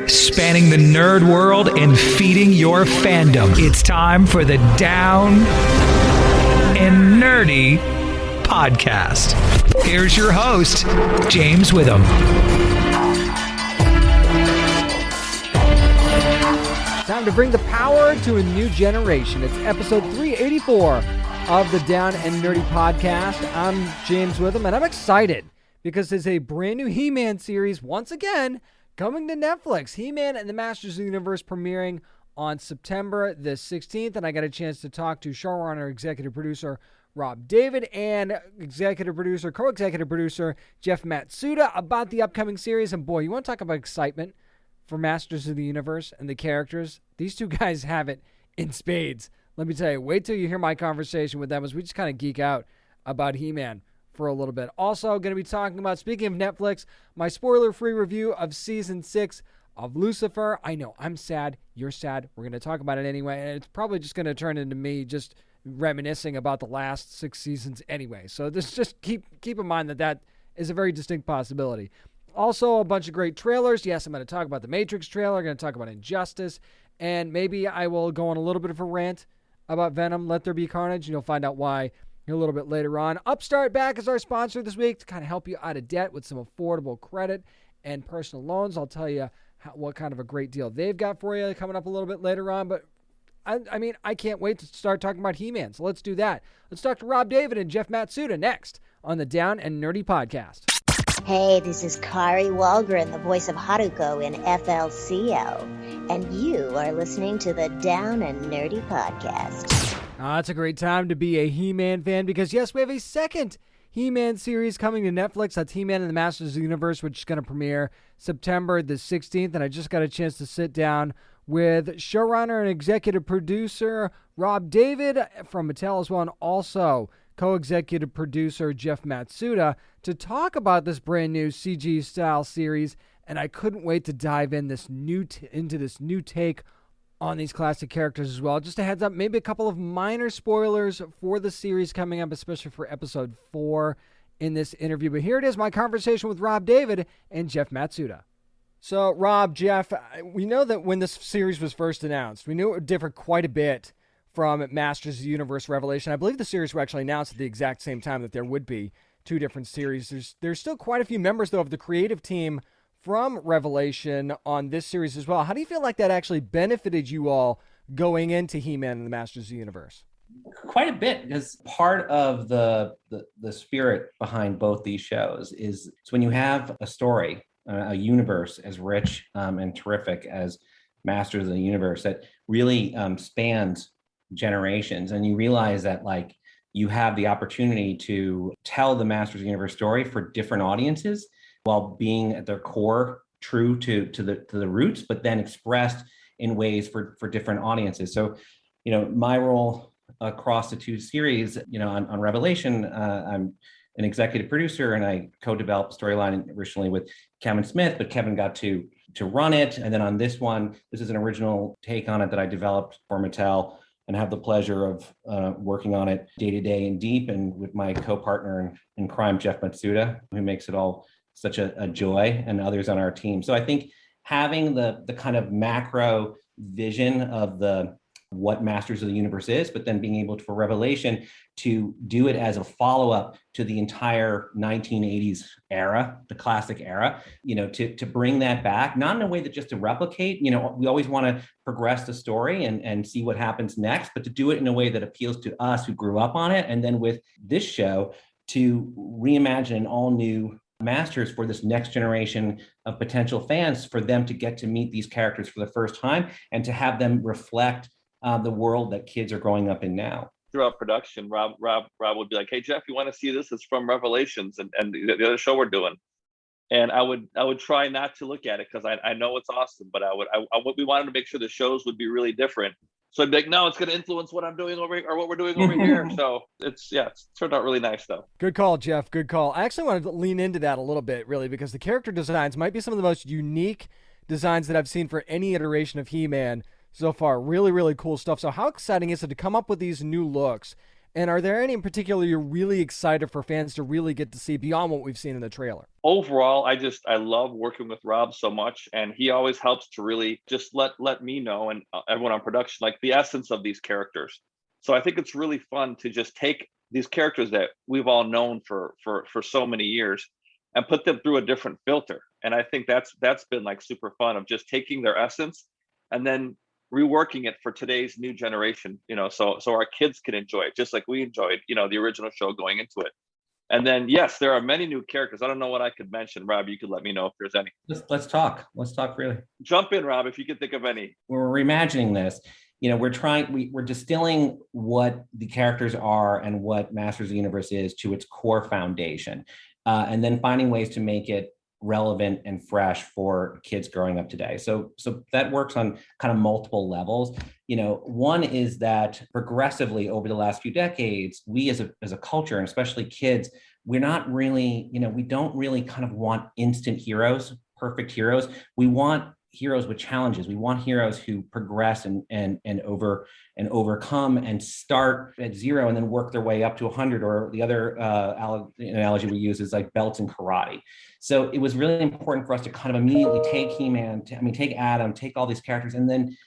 spanning the nerd world and feeding your fandom. It's time for the Down and Nerdy podcast. Here's your host, James Witham. Time to bring the power to a new generation. It's episode 384 of the Down and Nerdy podcast. I'm James Witham, and I'm excited because there's a brand new He-Man series once again coming to Netflix. He-Man and the Masters of the Universe premiering on September the 16th, and I got a chance to talk to showrunner, executive producer Rob David, and co-executive producer Jeff Matsuda about the upcoming series. And boy, you want to talk about excitement for Masters of the Universe and the characters? These two guys have it in spades. Let me tell you, wait till you hear my conversation with them as we just kind of geek out about He-Man for a little bit. Also, going to be talking about, speaking of Netflix, my spoiler-free review of Season 6 of Lucifer. I know, I'm sad. You're sad. We're going to talk about it anyway, and it's probably just going to turn into me just reminiscing about the last 6 seasons anyway. So this just keep in mind that is a very distinct possibility. Also, a bunch of great trailers. Yes, I'm going to talk about the Matrix trailer. I'm going to talk about Injustice. And maybe I will go on a little bit of a rant about Venom, Let There Be Carnage. And you'll find out why a little bit later on. Upstart Back is our sponsor this week to kind of help you out of debt with some affordable credit and personal loans. I'll tell you what kind of a great deal they've got for you coming up a little bit later on. But, I can't wait to start talking about He-Man. So let's do that. Let's talk to Rob David and Jeff Matsuda next on the Down and Nerdy podcast. Hey, this is Kari Wahlgren, the voice of Haruko in FLCL, and you are listening to the Down and Nerdy podcast. It's a great time to be a He-Man fan because, yes, we have a second He-Man series coming to Netflix. That's He-Man and the Masters of the Universe, which is going to premiere September the 16th, and I just got a chance to sit down with showrunner and executive producer Rob David from Mattel as well, and also co-executive producer Jeff Matsuda to talk about this brand new CG-style series, and I couldn't wait to dive in into this new take on these classic characters as well. Just a heads up, maybe a couple of minor spoilers for the series coming up, especially for episode 4 in this interview. But here it is, my conversation with Rob David and Jeff Matsuda. So, Rob, Jeff, we know that when this series was first announced, we knew it would differ quite a bit from Masters of the Universe Revelation. I believe the series were actually announced at the exact same time that there would be 2 different series. There's still quite a few members, though, of the creative team from Revelation on this series as well. How do you feel like that actually benefited you all going into He-Man and the Masters of the Universe? Quite a bit, because part of the spirit behind both these shows is when you have a story, a universe as rich and terrific as Masters of the Universe that really spans generations, and you realize that like you have the opportunity to tell the Masters of the Universe story for different audiences while being at their core true to the roots, but then expressed in ways for different audiences. So, my role across the 2 series, on Revelation, I'm an executive producer, and I co-developed the storyline originally with Kevin Smith, but Kevin got to run it. And then on this one, this is an original take on it that I developed for Mattel, and have the pleasure of working on it day to day and deep, and with my co-partner in crime, Jeff Matsuda, who makes it all such a joy, and others on our team. So I think having the kind of macro vision of what Masters of the Universe is, but then being able to, for Revelation, to do it as a follow-up to the entire 1980s era, the classic era, to bring that back, not in a way that just to replicate, we always want to progress the story and see what happens next, but to do it in a way that appeals to us who grew up on it. And then with this show, to reimagine an all new Masters for this next generation of potential fans, for them to get to meet these characters for the first time and to have them reflect the world that kids are growing up in now. Throughout production, Rob would be like, "Hey Jeff, you want to see this? It's from Revelations and the other show we're doing." And I would try not to look at it because I know it's awesome, but we wanted to make sure the shows would be really different. So I'd be like, no, it's going to influence what I'm doing over here or what we're doing over here. So it's turned out really nice though. Good call, Jeff. Good call. I actually wanted to lean into that a little bit, really, because the character designs might be some of the most unique designs that I've seen for any iteration of He-Man so far. Really, really cool stuff. So how exciting is it to come up with these new looks And are there any in particular you're really excited for fans to really get to see beyond what we've seen in the trailer? Overall, I love working with Rob so much, and he always helps to really just let me know and everyone on production like the essence of these characters. So I think it's really fun to just take these characters that we've all known for so many years and put them through a different filter. And I think that's been like super fun of just taking their essence and then reworking it for today's new generation, so our kids can enjoy it just like we enjoyed, the original show going into it. And then, yes, there are many new characters. I don't know what I could mention. Rob, you could let me know if there's any. Let's talk. Let's talk really. Jump in, Rob, if you can think of any. We're reimagining this. We're distilling what the characters are and what Masters of the Universe is to its core foundation, and then finding ways to make it relevant and fresh for kids growing up today. So that works on kind of multiple levels. One is that progressively over the last few decades, we as a culture, and especially kids, we're not really, we don't really kind of want instant heroes, perfect heroes. We want heroes with challenges. We want heroes who progress and overcome and start at 0 and then work their way up to 100. Or the other analogy we use is like belts in karate. So it was really important for us to kind of immediately take He-Man, take Adam, take all these characters, and then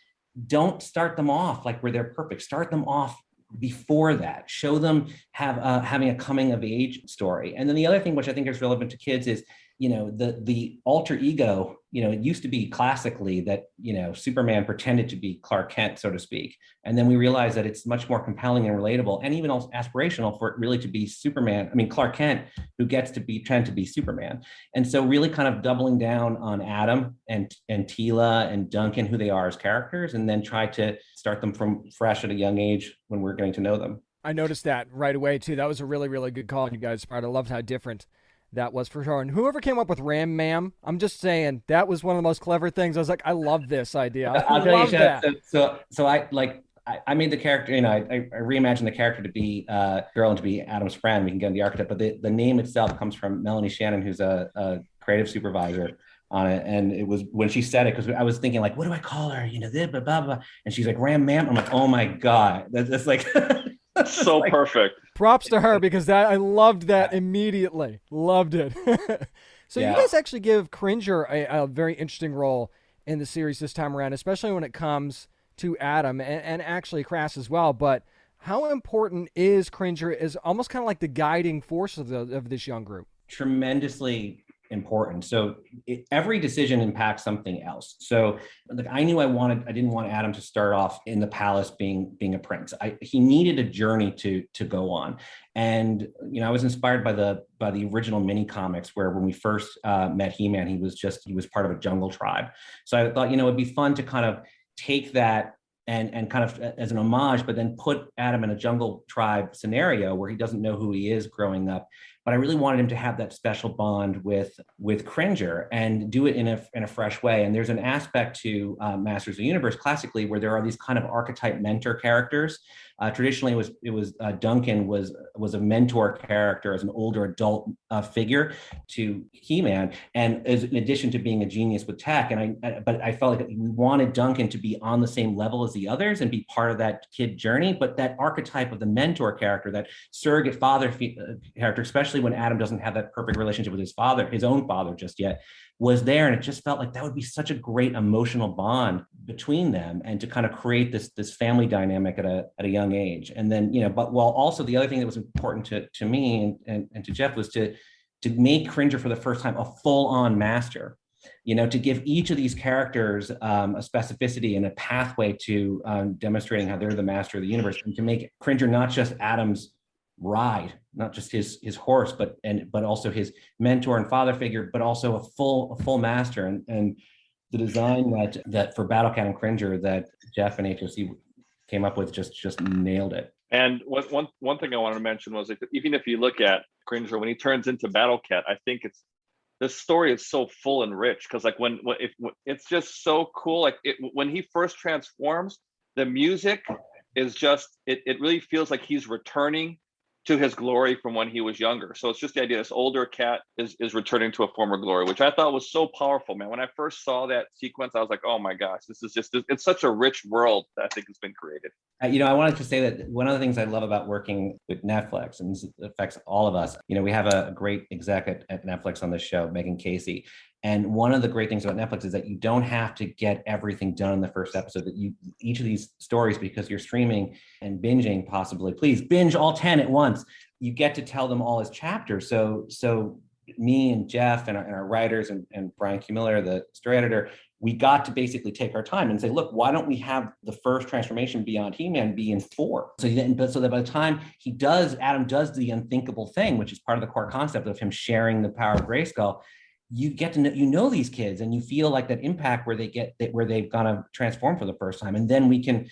don't start them off like where they're perfect. Start them off before that. Show them having a coming of age story. And then the other thing which I think is relevant to kids is the alter ego. It used to be classically that, Superman pretended to be Clark Kent, so to speak. And then we realized that it's much more compelling and relatable and even also aspirational for it really to be Clark Kent, who gets to pretend to be Superman. And so really kind of doubling down on Adam and Tila and Duncan, who they are as characters, and then try to start them from fresh at a young age when we're getting to know them. I noticed that right away, too. That was a really, really good call on you guys' part. I loved how different that was for sure. And whoever came up with Ram Mam, I'm just saying, that was one of the most clever things. I was like, I love this idea. I love that. So I made the character, I reimagined the character to be a girl and to be Adam's friend. We can get into the archetype, but the name itself comes from Melanie Shannon, who's a creative supervisor on it. And it was when she said it, because I was thinking like, what do I call her? Blah, blah, blah. And she's like, Ram Mam. I'm like, oh my God. That's like... so like, perfect. Props to her, because I loved that immediately. Loved it. So you guys actually give Cringer a very interesting role in the series this time around, especially when it comes to Adam and actually Crass as well. But how important is Cringer as almost kind of like the guiding force of this young group? Tremendously important. So every decision impacts something else. So I knew I didn't want Adam to start off in the palace being a prince. He needed a journey to go on. And, I was inspired by the original mini comics, where when we first met He-Man, he was part of a jungle tribe. So I thought, it'd be fun to kind of take that and kind of as an homage, but then put Adam in a jungle tribe scenario where he doesn't know who he is growing up. But I really wanted him to have that special bond with Cringer and do it in a fresh way. And there's an aspect to Masters of the Universe classically where there are these kind of archetype mentor characters. Traditionally, it was Duncan was a mentor character as an older adult figure to He-Man, and in addition to being a genius with tech. But I felt like we wanted Duncan to be on the same level as the others and be part of that kid journey. But that archetype of the mentor character, that surrogate father character, especially when Adam doesn't have that perfect relationship with his own father just yet, was there. And it just felt like that would be such a great emotional bond between them, and to kind of create this family dynamic at a young age. And then, but while also the other thing that was important to me and to Jeff was to make Cringer for the first time a full-on master, to give each of these characters a specificity and a pathway to demonstrating how they're the master of the universe, and to make Cringer not just Adam's ride, not just his horse, but also his mentor and father figure, but also a full master. And the design that for Battle Cat and Cringer that Jeff and HOC came up with just nailed it. And one thing I wanted to mention was, even if you look at Cringer when he turns into Battle Cat, I think the story is so full and rich, because like when it's just so cool. Like when he first transforms, the music is just it really feels like he's returning to his glory from when he was younger. So it's just the idea this older cat is returning to a former glory, which I thought was so powerful, man. When I first saw that sequence, I was like, oh my gosh, this is just, it's such a rich world that I think has been created. I wanted to say that one of the things I love about working with Netflix, and this affects all of us, we have a great exec at Netflix on this show, Megan Casey. And one of the great things about Netflix is that you don't have to get everything done in the first episode. That each of these stories, because you're streaming and binging, possibly, please binge all 10 at once. You get to tell them all as chapters. So me and Jeff and our writers and Brian Q. Miller, the story editor, we got to basically take our time and say, look, why don't we have the first transformation beyond He-Man be in 4? So that by the time Adam does the unthinkable thing, which is part of the core concept of him sharing the power of Grayskull, you get to know these kids, and you feel like that impact where they've gonna transform for the first time. And then we can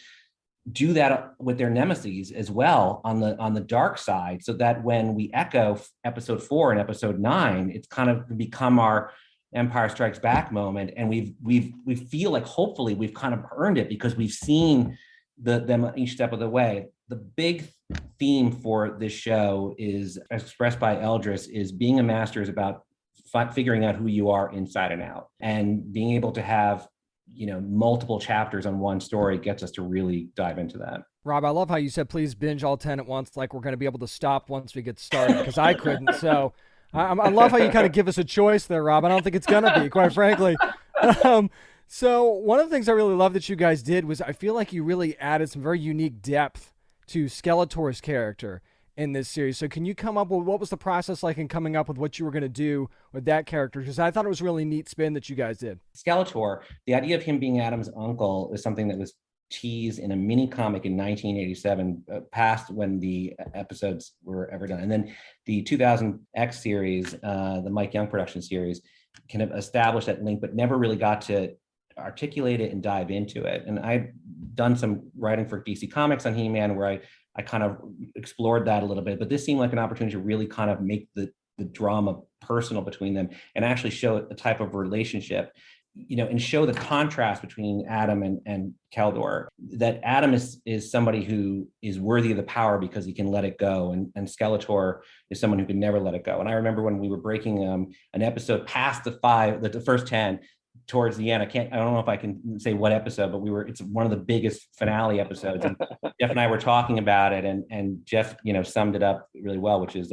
do that with their nemesis as well on the dark side, so that when we echo episode 4 and episode 9, it's kind of become our Empire Strikes Back moment. And we feel like hopefully we've kind of earned it because we've seen them each step of the way. The big theme for this show is expressed by Eldris is being a master is about figuring out who you are inside and out, and being able to have multiple chapters on one story gets us to really dive into that. Rob, I love how you said please binge all 10 at once, like we're going to be able to stop once we get started, because I couldn't. So I love how you kind of give us a choice there, Rob. I don't think it's going to be, quite frankly. So one of the things I really love that you guys did was I feel like you really added some very unique depth to Skeletor's character in this series. So can you come up with what was the process like in coming up with what you were going to do with that character? Because I thought it was a really neat spin that you guys did. Skeletor, the idea of him being Adam's uncle is something that was teased in a mini comic in 1987, past when the episodes were ever done. And then the 2000 X series, the Mike Young production series, kind of established that link, but never really got to articulate it and dive into it. And I've done some writing for DC Comics on He-Man where I kind of explored that a little bit, but this seemed like an opportunity to really kind of make the drama personal between them and actually show a type of relationship, and show the contrast between Adam and Keldor, that Adam is somebody who is worthy of the power because he can let it go. And Skeletor is someone who can never let it go. And I remember when we were breaking an episode past the first 10, towards the end, I don't know if I can say what episode, but it's one of the biggest finale episodes. And Jeff and I were talking about it, and Jeff, summed it up really well, which is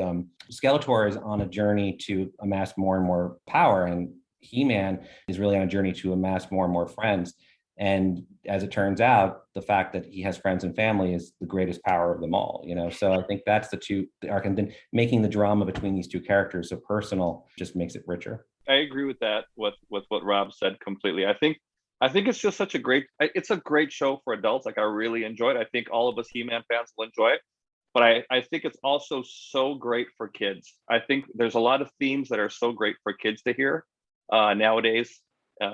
Skeletor is on a journey to amass more and more power, and He-Man is really on a journey to amass more and more friends. And as it turns out, the fact that he has friends and family is the greatest power of them all, So I think that's the arc, and then making the drama between these two characters so personal just makes it richer. I agree with that, with what Rob said completely. I think it's just it's a great show for adults. Like, I really enjoyed it. I think all of us He-Man fans will enjoy it. But I think it's also so great for kids. I think there's a lot of themes that are so great for kids to hear nowadays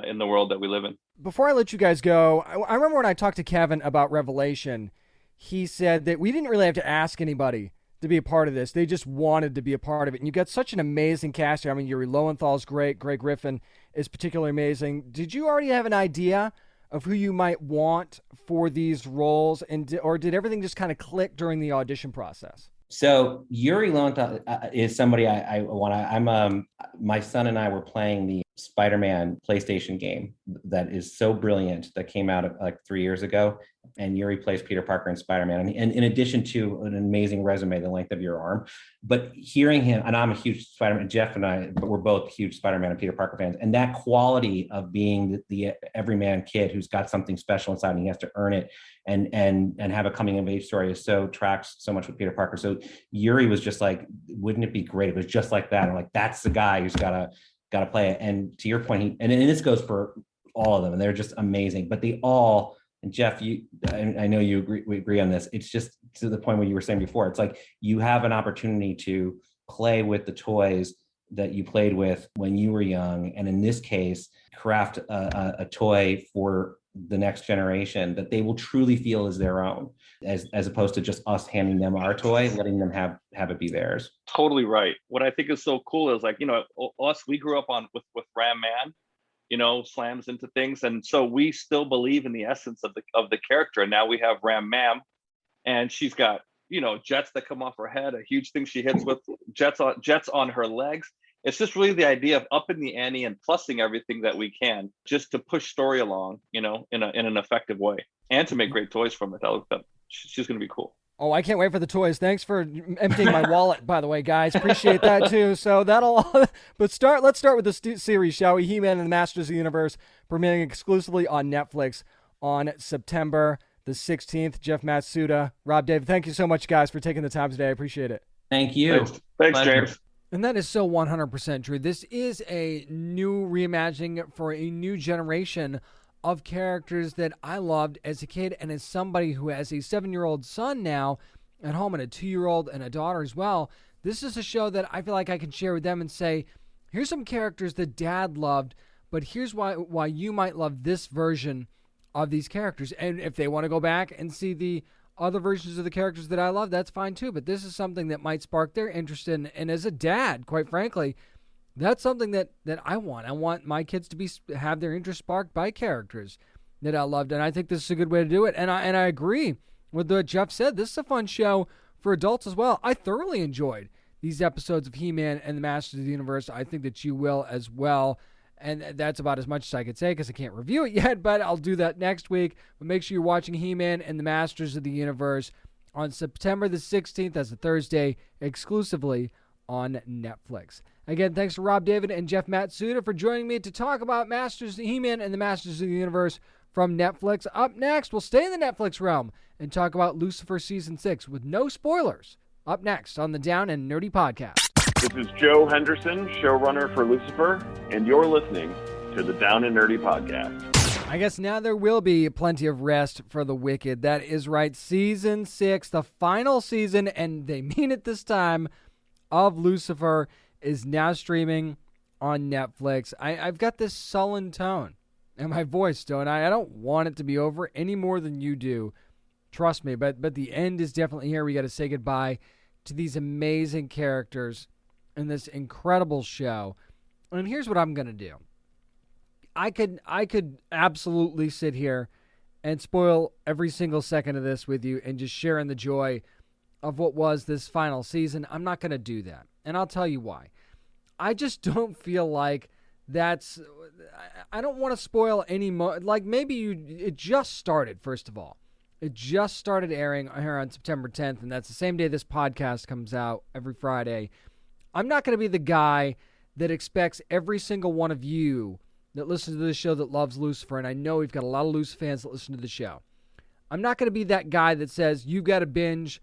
in the world that we live in. Before I let you guys go, I remember when I talked to Kevin about Revelation, he said that we didn't really have to ask anybody to be a part of this. They just wanted to be a part of it. And you got such an amazing cast here. I mean, Yuri Lowenthal's great. Greg Griffin is particularly amazing. Did you already have an idea of who you might want for these roles, or did everything just kind of click during the audition process? So Yuri Lowenthal is somebody I want. My son and I were playing the Spider-Man PlayStation game that is so brilliant that came out like 3 years ago. And Yuri plays Peter Parker in Spider-Man. And in addition to an amazing resume, the length of your arm, but hearing him, and I'm a huge Spider-Man, Jeff and I, but we're both huge Spider-Man and Peter Parker fans. And that quality of being the everyman kid who's got something special inside and he has to earn it and have a coming of age story tracks so much with Peter Parker. So Yuri was just like, wouldn't it be great? It was just like that. I'm like, that's the guy who's got to play it. And to your point, and this goes for all of them, and they're just amazing, but they all, and Jeff, I know we agree on this. It's just to the point where you were saying before, it's like you have an opportunity to play with the toys that you played with when you were young. And in this case, craft a toy for the next generation that they will truly feel is their own, as opposed to just us handing them our toy, letting them have it be theirs. Totally right. What I think is so cool is, like, we grew up with Ram Man, slams into things, and so we still believe in the essence of the character. And now we have Ram Mam, and she's got jets that come off her head, a huge thing she hits with, jets on her legs. It's just really the idea of upping the ante and plussing everything that we can just to push story along, in an effective way, and to make great toys from it. She's going to be cool. Oh, I can't wait for the toys. Thanks for emptying my wallet, by the way, guys. Appreciate that, too. So let's start with the series, shall we? He-Man and the Masters of the Universe, premiering exclusively on Netflix on September the 16th. Jeff Matsuda, Rob David, thank you so much, guys, for taking the time today. I appreciate it. Thank you. Thanks James. And that is so 100% true. This is a new reimagining for a new generation of characters that I loved as a kid, and as somebody who has a 7-year-old son now at home and a 2-year-old and a daughter as well. This is a show that I feel like I can share with them and say, here's some characters that Dad loved, but here's why you might love this version of these characters. And if they want to go back and see the other versions of the characters that I love, that's fine too. But this is something that might spark their interest in. And as a dad, quite frankly, that's something that I want. I want my kids to have their interest sparked by characters that I loved. And I think this is a good way to do it. And I agree with what Jeff said. This is a fun show for adults as well. I thoroughly enjoyed these episodes of He-Man and the Masters of the Universe. I think that you will as well. And that's about as much as I could say because I can't review it yet, but I'll do that next week. But make sure you're watching He-Man and the Masters of the Universe on September the 16th as a Thursday, exclusively on Netflix. Again, thanks to Rob David and Jeff Matsuda for joining me to talk about He-Man and the Masters of the Universe from Netflix. Up next, we'll stay in the Netflix realm and talk about Lucifer Season 6 with no spoilers. Up next on the Down and Nerdy Podcast. This is Joe Henderson, showrunner for Lucifer, and you're listening to the Down and Nerdy Podcast. I guess now there will be plenty of rest for the wicked. That is right. Season 6, the final season, and they mean it this time, of Lucifer is now streaming on Netflix. I've got this sullen tone in my voice, don't I? I don't want it to be over any more than you do. Trust me, but the end is definitely here. We got to say goodbye to these amazing characters in this incredible show. And here's what I'm going to do. I could absolutely sit here and spoil every single second of this with you and just share in the joy of what was this final season. I'm not going to do that. And I'll tell you why. I just don't feel like I don't want to spoil any more. Like it just started, first of all. It just started airing here on September 10th, and that's the same day this podcast comes out every Friday. I'm not going to be the guy that expects every single one of you that listens to this show that loves Lucifer, and I know we've got a lot of Lucifer fans that listen to the show. I'm not going to be that guy that says, you've got to binge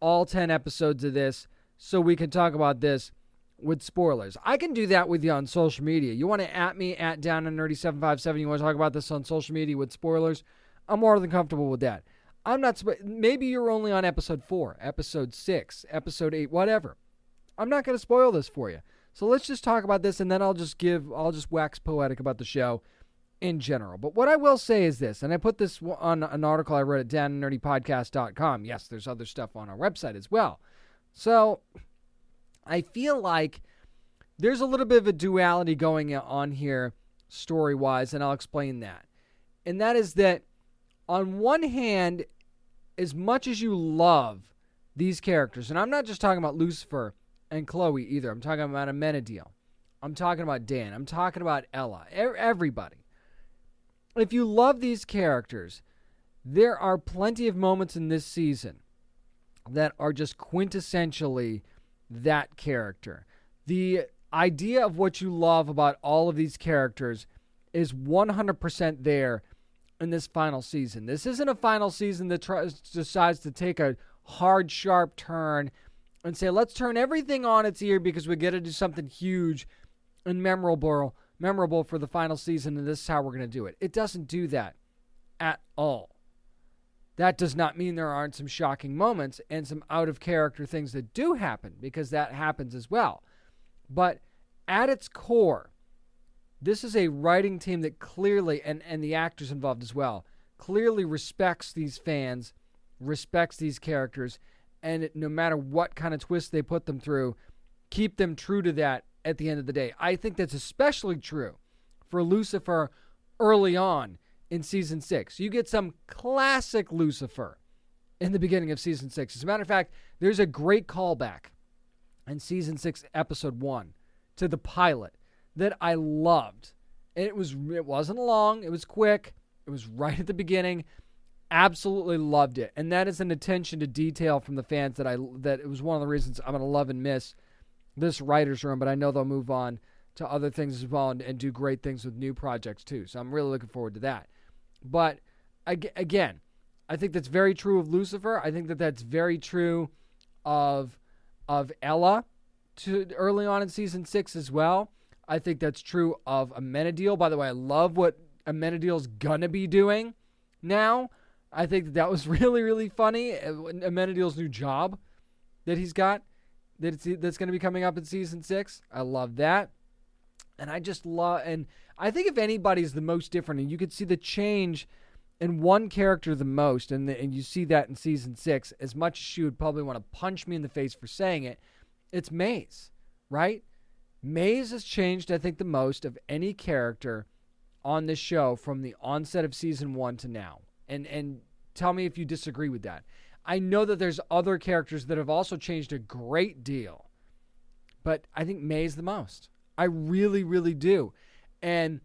all 10 episodes of this so we can talk about this with spoilers. I can do that with you on social media. You want to at me at DownandNerdy757, you want to talk about this on social media with spoilers, I'm more than comfortable with that. I'm not, maybe you're only on episode 4, episode 6, episode 8, whatever. I'm not going to spoil this for you. So let's just talk about this, and then I'll just wax poetic about the show in general. But what I will say is this, and I put this on an article I wrote at downandnerdypodcast.com. Yes, there's other stuff on our website as well. So I feel like there's a little bit of a duality going on here story-wise, and I'll explain that. And that is that on one hand, as much as you love these characters, and I'm not just talking about Lucifer and Chloe either. I'm talking about Amenadiel. I'm talking about Dan. I'm talking about Ella. Everybody. If you love these characters, there are plenty of moments in this season that are just quintessentially that character. The idea of what you love about all of these characters is 100% there in this final season. This isn't a final season that decides to take a hard, sharp turn and say, let's turn everything on its ear because we got to do something huge and memorable for the final season, and this is how we're going to do it. It doesn't do that at all. That does not mean there aren't some shocking moments and some out-of-character things that do happen, because that happens as well. But at its core, this is a writing team that clearly, and the actors involved as well, clearly respects these fans, respects these characters, and no matter what kind of twist they put them through, keep them true to that at the end of the day. I think that's especially true for Lucifer early on in Season 6. You get some classic Lucifer in the beginning of season 6. As a matter of fact, there's a great callback in season 6, episode 1 to the pilot that I loved. It wasn't long. It was quick. It was right at the beginning. Absolutely loved it. And that is an attention to detail from the fans that it was one of the reasons I'm going to love and miss this writer's room, but I know they'll move on to other things as well and do great things with new projects too. So I'm really looking forward to that. But again, I think that's very true of Lucifer. I think that's very true of Ella early on in season 6 as well. I think that's true of Amenadiel. By the way, I love what Amenadiel's gonna be doing now. I think that was really, really funny. Amenadiel's new job that he's got, that's going to be coming up in season 6. I love that. And I just love, and I think if anybody's the most different, and you could see the change in one character the most, and you see that in season 6, as much as she would probably want to punch me in the face for saying it, it's Maze, right? Maze has changed, I think, the most of any character on this show from the onset of season 1 to now. And tell me if you disagree with that. I know that there's other characters that have also changed a great deal, but I think May's the most. I really, really do. And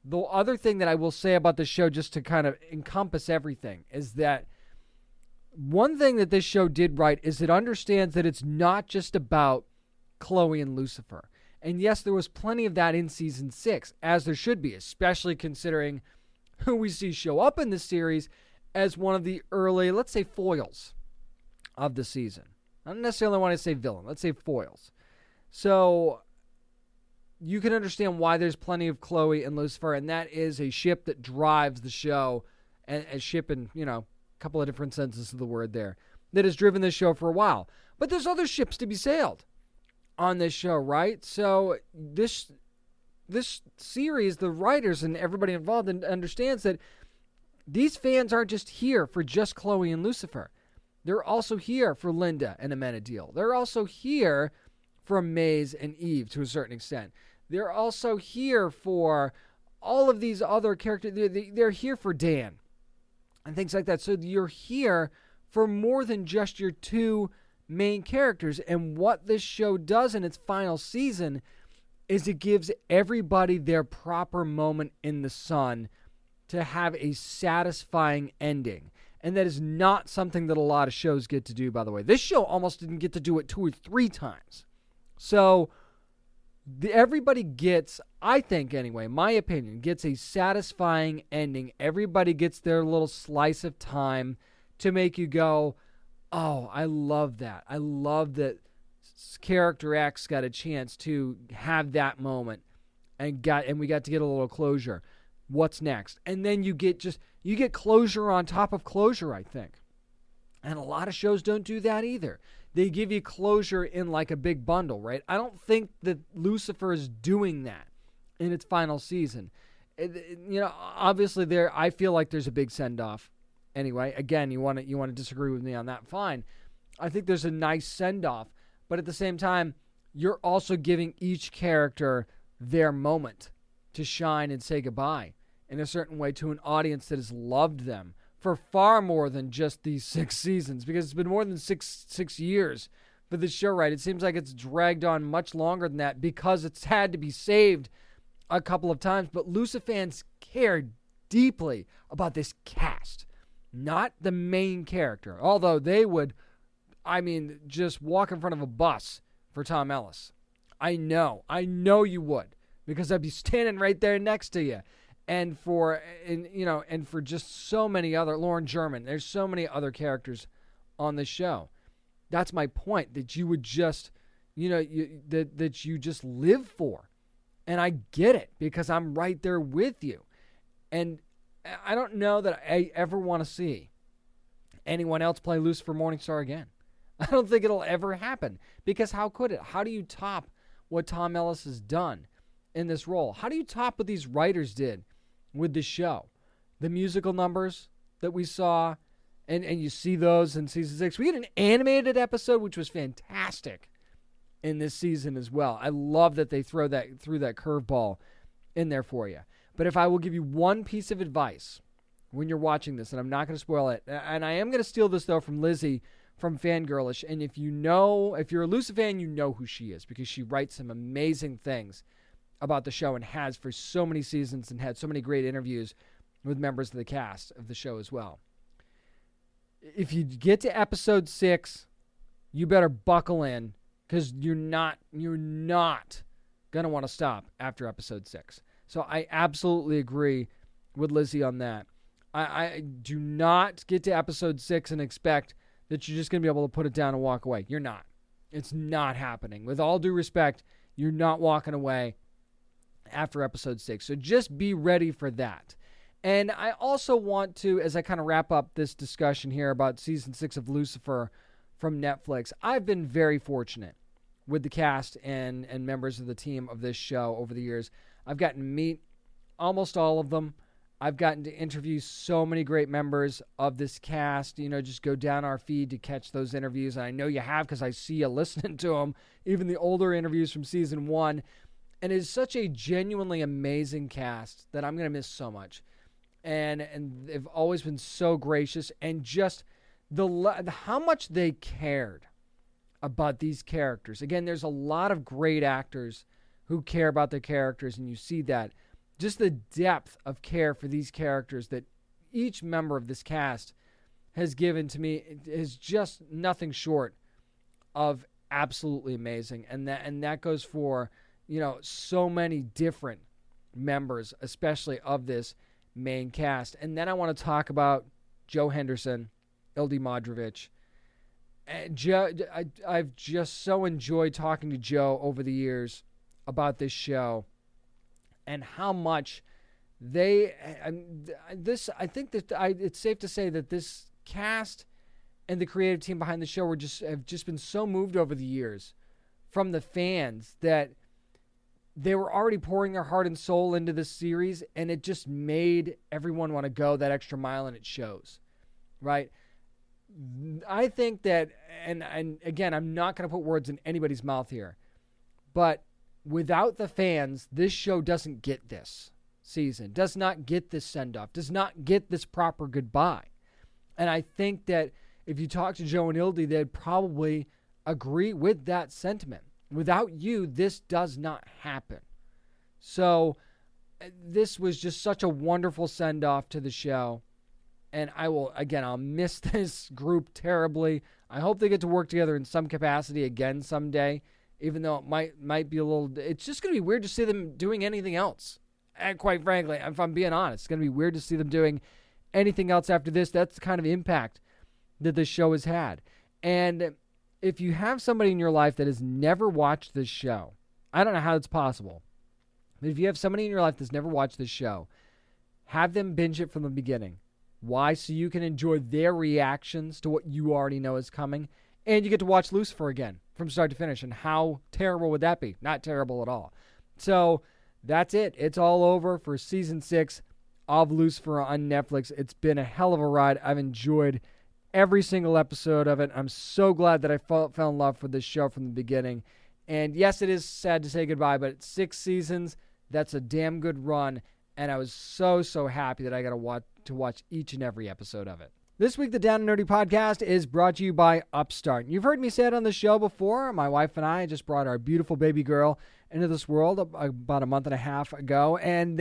the other thing that I will say about the show, just to kind of encompass everything, is that one thing that this show did right is it understands that it's not just about Chloe and Lucifer. And yes, there was plenty of that in season 6, as there should be, especially considering who we see show up in this series as one of the early, let's say, foils of the season. I don't necessarily want to say villain. Let's say foils. So you can understand why there's plenty of Chloe and Lucifer, and that is a ship that drives the show, and a ship in, a couple of different senses of the word there, that has driven this show for a while. But there's other ships to be sailed on this show, right? So this series, the writers and everybody involved understands that these fans aren't just here for just Chloe and Lucifer. They're also here for Linda and Amenadiel. They're also here for Maze and Eve to a certain extent. They're also here for all of these other characters. They're here for Dan and things like that. So you're here for more than just your two main characters. And what this show does in its final season is it gives everybody their proper moment in the sun to have a satisfying ending. And that is not something that a lot of shows get to do, by the way. This show almost didn't get to do it 2 or 3 times. So everybody gets, I think anyway, my opinion, gets a satisfying ending. Everybody gets their little slice of time to make you go, oh, I love that. I love that character X got a chance to have that moment and we got to get a little closure. What's next? And then you get closure on top of closure, I think. And a lot of shows don't do that either. They give you closure in like a big bundle, right? I don't think that Lucifer is doing that in its final season. Obviously I feel like there's a big send-off. Anyway, again, you want to disagree with me on that, fine. I think there's a nice send-off, but at the same time, you're also giving each character their moment to shine and say goodbye in a certain way to an audience that has loved them for far more than just these 6 seasons, because it's been more than six years for this show, right? It seems like it's dragged on much longer than that because it's had to be saved a couple of times. But Lucifer fans cared deeply about this cast, not the main character, although they would, just walk in front of a bus for Tom Ellis. I know you would, because I'd be standing right there next to you. And for just so many other, Lauren German, there's so many other characters on the show. That's my point, that you would just, that you just live for. And I get it, because I'm right there with you. And I don't know that I ever want to see anyone else play Lucifer Morningstar again. I don't think it'll ever happen, because how could it? How do you top what Tom Ellis has done in this role? How do you top what these writers did with the show? The musical numbers that we saw, and you see those in season 6. We had an animated episode, which was fantastic in this season as well. I love that they threw that curveball in there for you. But if I will give you one piece of advice when you're watching this, and I'm not going to spoil it. And I am going to steal this, though, from Lizzie from Fangirlish. And if you're a Lucifer fan, you know who she is, because she writes some amazing things about the show and has for so many seasons and had so many great interviews with members of the cast of the show as well. If you get to episode 6, you better buckle in, because you're not going to want to stop after episode 6. So I absolutely agree with Lizzie on that. I do not get to episode 6 and expect that you're just going to be able to put it down and walk away. You're not. It's not happening. With all due respect, you're not walking away after episode 6. So just be ready for that. And I also want to, as I kind of wrap up this discussion here about season 6 of Lucifer from Netflix, I've been very fortunate with the cast and members of the team of this show over the years. I've gotten to meet almost all of them. I've gotten to interview so many great members of this cast. Just go down our feed to catch those interviews. And I know you have, because I see you listening to them, even the older interviews from season 1. And it's such a genuinely amazing cast that I'm going to miss so much. And they've always been so gracious, and just how much they cared about these characters. Again, there's a lot of great actors who care about their characters, and you see that. Just the depth of care for these characters that each member of this cast has given to me is just nothing short of absolutely amazing. And that goes for, so many different members, especially of this main cast. And then I want to talk about Joe Henderson, Ildi Modrovich. I've just so enjoyed talking to Joe over the years about this show, and how much it's safe to say that this cast and the creative team behind the show have just been so moved over the years from the fans that they were already pouring their heart and soul into this series, and it just made everyone want to go that extra mile, and it shows, right? I think that, and again, I'm not going to put words in anybody's mouth here, but without the fans, this show doesn't get this season, does not get this send-off, does not get this proper goodbye. And I think that if you talk to Joe and Ildi, they'd probably agree with that sentiment. Without you, this does not happen. So this was just such a wonderful send-off to the show. And I'll miss this group terribly. I hope they get to work together in some capacity again someday, even though it might be a little, it's just going to be weird to see them doing anything else. And quite frankly, if I'm being honest, it's going to be weird to see them doing anything else after this. That's the kind of impact that this show has had. And if you have somebody in your life that has never watched this show, I don't know how it's possible, but if you have somebody in your life that's never watched this show, have them binge it from the beginning. Why? So you can enjoy their reactions to what you already know is coming, and you get to watch Lucifer again from start to finish. And how terrible would that be? Not terrible at all. So that's it. It's all over for season 6 of Lucifer on Netflix. It's been a hell of a ride. I've enjoyed every single episode of it. I'm so glad that I fell in love with this show from the beginning. And yes, it is sad to say goodbye, but it's 6 seasons. That's a damn good run. And I was so happy that I got to watch each and every episode of it. This week, the Down and Nerdy podcast is brought to you by Upstart. You've heard me say it on the show before. My wife and I just brought our beautiful baby girl into this world about a month and a half ago. And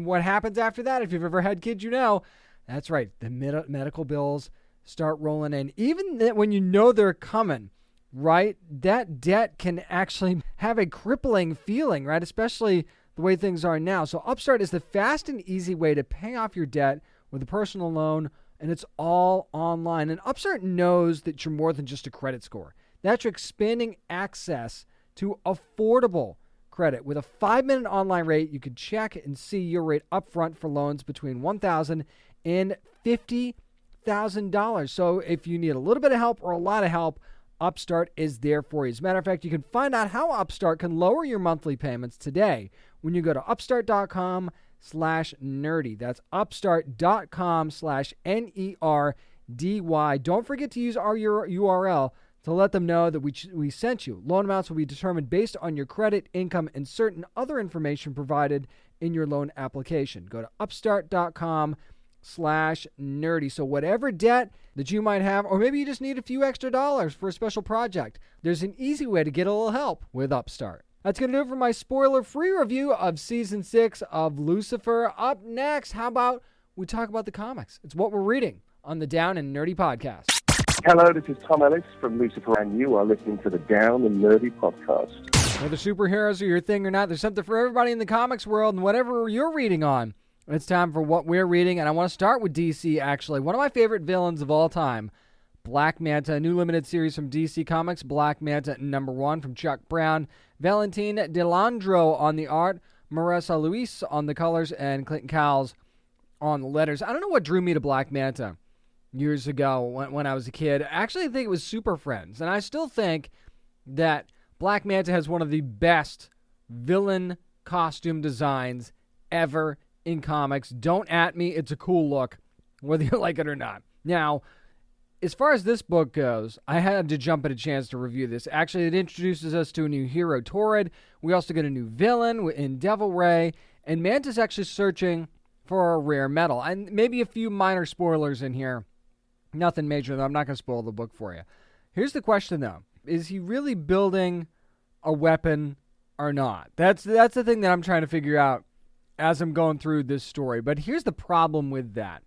what happens after that, if you've ever had kids, you know, that's right. The medical bills start rolling in. Even when you know they're coming, right? That debt can actually have a crippling feeling, right? Especially the way things are now. So Upstart is the fast and easy way to pay off your debt with a personal loan, and it's all online. And Upstart knows that you're more than just a credit score. That's your expanding access to affordable credit. With a 5-minute online rate, you can check and see your rate upfront for loans between $1,000 and $50,000. So if you need a little bit of help or a lot of help, Upstart is there for you. As a matter of fact, you can find out how Upstart can lower your monthly payments today when you go to upstart.com/nerdy. That's upstart.com/NERDY. Don't forget to use our URL to let them know that we sent you. Loan amounts will be determined based on your credit, income, and certain other information provided in your loan application. Go to upstart.com/nerdy patreon.com/nerdy. So whatever debt that you might have, or maybe you just need a few extra dollars for a special project, there's an easy way to get a little help with Upstart. That's going to do it for my spoiler-free review of Season 6 of Lucifer. Up next, how about we talk about the comics? It's what we're reading on the Down and Nerdy podcast. Hello, this is Tom Ellis from Lucifer, and you are listening to the Down and Nerdy podcast. Whether superheroes are your thing or not, there's something for everybody in the comics world and whatever you're reading on. It's time for what we're reading, and I want to start with DC, actually. One of my favorite villains of all time, Black Manta, a new limited series from DC Comics, Black Manta #1 from Chuck Brown, Valentin Delandro on the art, Marissa Luis on the colors, and Clinton Cowles on the letters. I don't know what drew me to Black Manta years ago when I was a kid. Actually, I think it was Super Friends, and I still think that Black Manta has one of the best villain costume designs ever in comics. Don't at me, it's a cool look, whether you like it or not. Now, as far as this book goes, I had to jump at a chance to review this. Actually, it introduces us to a new hero, Torrid. We also get a new villain in Devil Ray, and Manta's actually searching for a rare metal. And maybe a few minor spoilers in here. Nothing major, though. I'm not going to spoil the book for you. Here's the question, though. Is he really building a weapon or not? That's the thing that I'm trying to figure out as I'm going through this story. But here's the problem with that.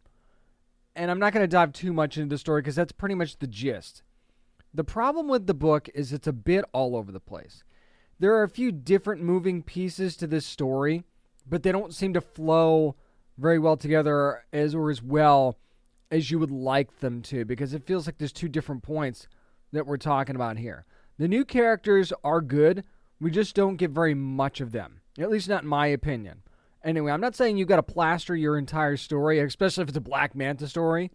And I'm not going to dive too much into the story because that's pretty much the gist. The problem with the book is it's a bit all over the place. There are a few different moving pieces to this story, but they don't seem to flow very well together as well as you would like them to, because it feels like there's two different points that we're talking about here. The new characters are good. We just don't get very much of them, at least not in my opinion. Anyway, I'm not saying you got to plaster your entire story, especially if it's a Black Manta story,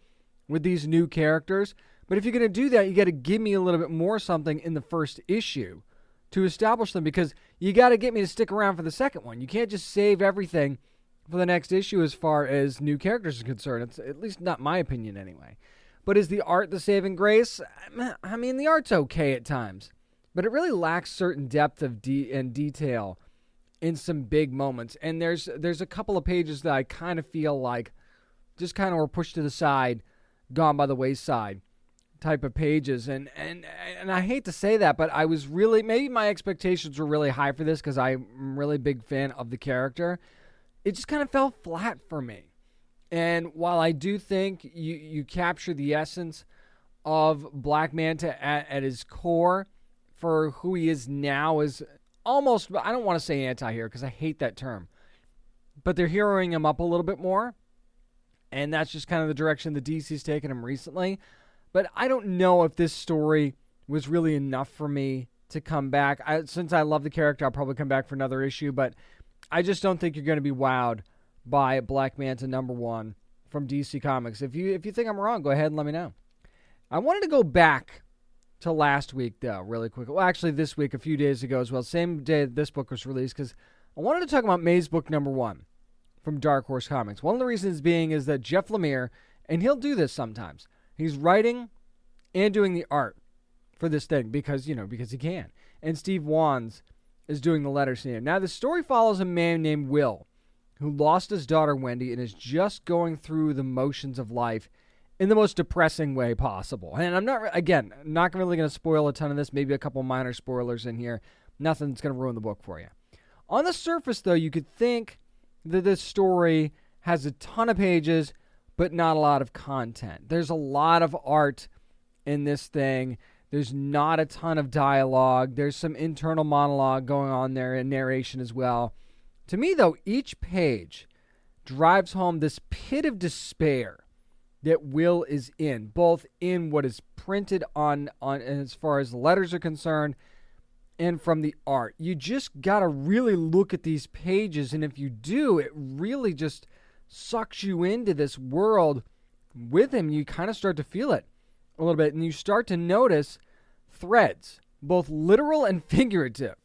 with these new characters. But if you're going to do that, you got to give me a little bit more something in the first issue to establish them, because you got to get me to stick around for the second one. You can't just save everything for the next issue as far as new characters are concerned. It's at least not my opinion anyway. But is the art the saving grace? I mean, the art's okay at times, but it really lacks certain depth of and detail in some big moments. And there's a couple of pages that I kind of feel like just kind of were pushed to the side, gone by the wayside type of pages. And I hate to say that, but I was really, maybe my expectations were really high for this because I'm a really big fan of the character. It just kind of fell flat for me. And while I do think you capture the essence of Black Manta at his core for who he is now, is almost, I don't want to say anti-hero because I hate that term, but they're heroing him up a little bit more, and that's just kind of the direction the DC's taken him recently. But I don't know if this story was really enough for me to come back. Since I love the character, I'll probably come back for another issue, but I just don't think you're going to be wowed by Black Manta #1 from DC Comics. If you think I'm wrong, go ahead and let me know. I wanted to go back to last week, though, really quick. Well, actually, this week, a few days ago as well. Same day this book was released, because I wanted to talk about May's book #1 from Dark Horse Comics. One of the reasons being is that Jeff Lemire, and he'll do this sometimes, he's writing and doing the art for this thing because he can. And Steve Wands is doing the letters here. Now, the story follows a man named Will, who lost his daughter Wendy and is just going through the motions of life in the most depressing way possible. And I'm not really going to spoil a ton of this, maybe a couple minor spoilers in here. Nothing that's going to ruin the book for you. On the surface, though, you could think that this story has a ton of pages, but not a lot of content. There's a lot of art in this thing. There's not a ton of dialogue. There's some internal monologue going on there and narration as well. To me, though, each page drives home this pit of despair that Will is in, both in what is printed on as far as the letters are concerned and from the art. You just got to really look at these pages, and if you do, it really just sucks you into this world with him. You kind of start to feel it a little bit, and you start to notice threads, both literal and figurative,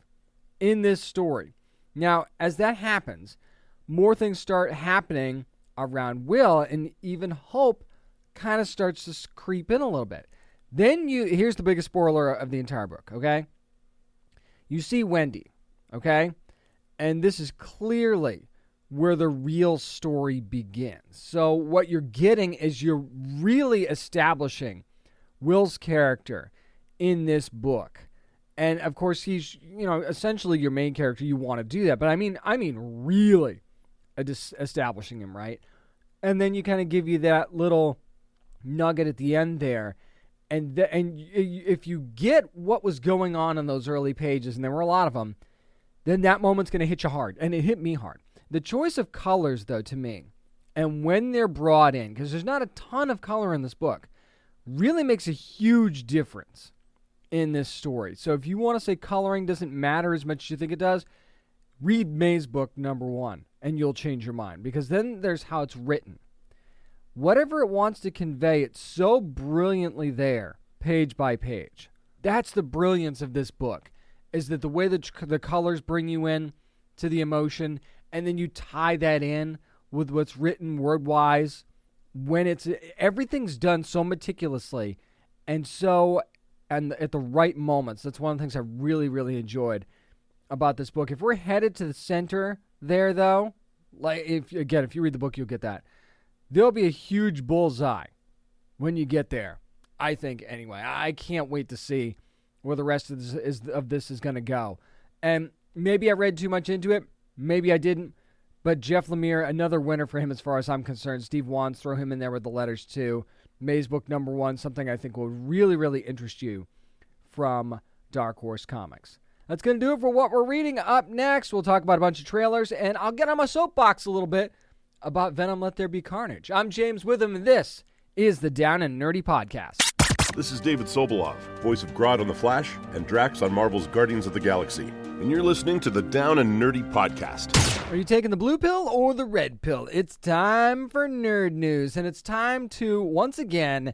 in this story. Now, as that happens, more things start happening around Will, and even hope kind of starts to creep in a little bit. Then here's the biggest spoiler of the entire book, okay? You see Wendy, okay? And this is clearly where the real story begins. So what you're getting is you're really establishing Will's character in this book. And of course, he's, essentially your main character. You want to do that. But I mean really establishing him, right? And then you kind of give you that little nugget at the end there. And if you get what was going on in those early pages, and there were a lot of them, then that moment's going to hit you hard. And it hit me hard. The choice of colors, though, to me, and when they're brought in, because there's not a ton of color in this book, really makes a huge difference in this story. So if you want to say coloring doesn't matter as much as you think it does, read May's book number 1, and you'll change your mind. Because then there's how it's written. Whatever it wants to convey, it's so brilliantly there, page by page. That's the brilliance of this book, is that the way that the colors bring you in to the emotion, and then you tie that in with what's written word-wise, when everything's done so meticulously and at the right moments. That's one of the things I really, really enjoyed about this book. If we're headed to the center there, though, like if you read the book, you'll get that. There'll be a huge bullseye when you get there, I think, anyway. I can't wait to see where the rest of this is going to go. And maybe I read too much into it. Maybe I didn't. But Jeff Lemire, another winner for him as far as I'm concerned. Steve Wands, throw him in there with the letters too. May's book number 1, something I think will really, really interest you from Dark Horse Comics. That's going to do it for what we're reading. Up next, we'll talk about a bunch of trailers, and I'll get on my soapbox a little bit about Venom, Let There Be Carnage. I'm James Witham, and this is the Down and Nerdy Podcast. This is David Sobolov, voice of Grodd on The Flash and Drax on Marvel's Guardians of the Galaxy. And you're listening to the Down and Nerdy Podcast. Are you taking the blue pill or the red pill? It's time for nerd news, and it's time to, once again,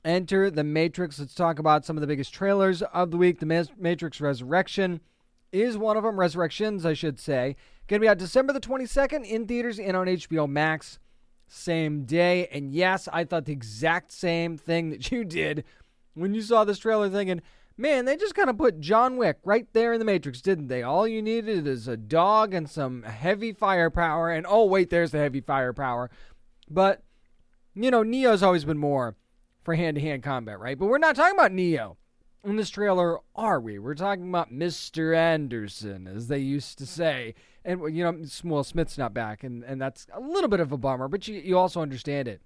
enter the Matrix. Let's talk about some of the biggest trailers of the week. The Matrix Resurrection is one of them. Resurrections, I should say. Going to be out December the 22nd in theaters and on HBO Max. Same day. And yes, I thought the exact same thing that you did when you saw this trailer, thinking, man, they just kind of put John Wick right there in the Matrix, didn't they? All you needed is a dog and some heavy firepower. And oh, wait, there's the heavy firepower. But, Neo's always been more for hand-to-hand combat, right? But we're not talking about Neo in this trailer, are we? We're talking about Mr. Anderson, as they used to say. And, Will Smith's not back, and that's a little bit of a bummer, but you also understand it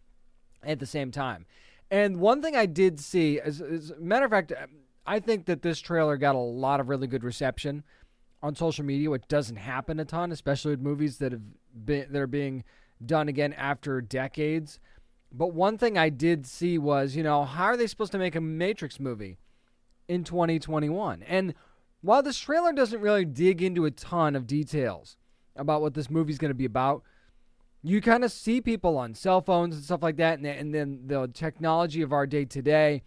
at the same time. And one thing I did see, as a matter of fact, I think that this trailer got a lot of really good reception on social media, which doesn't happen a ton, especially with movies that are being done again after decades. But one thing I did see was, how are they supposed to make a Matrix movie in 2021? And while this trailer doesn't really dig into a ton of details about what this movie's going to be about, you kind of see people on cell phones and stuff like that, and then the technology of our day today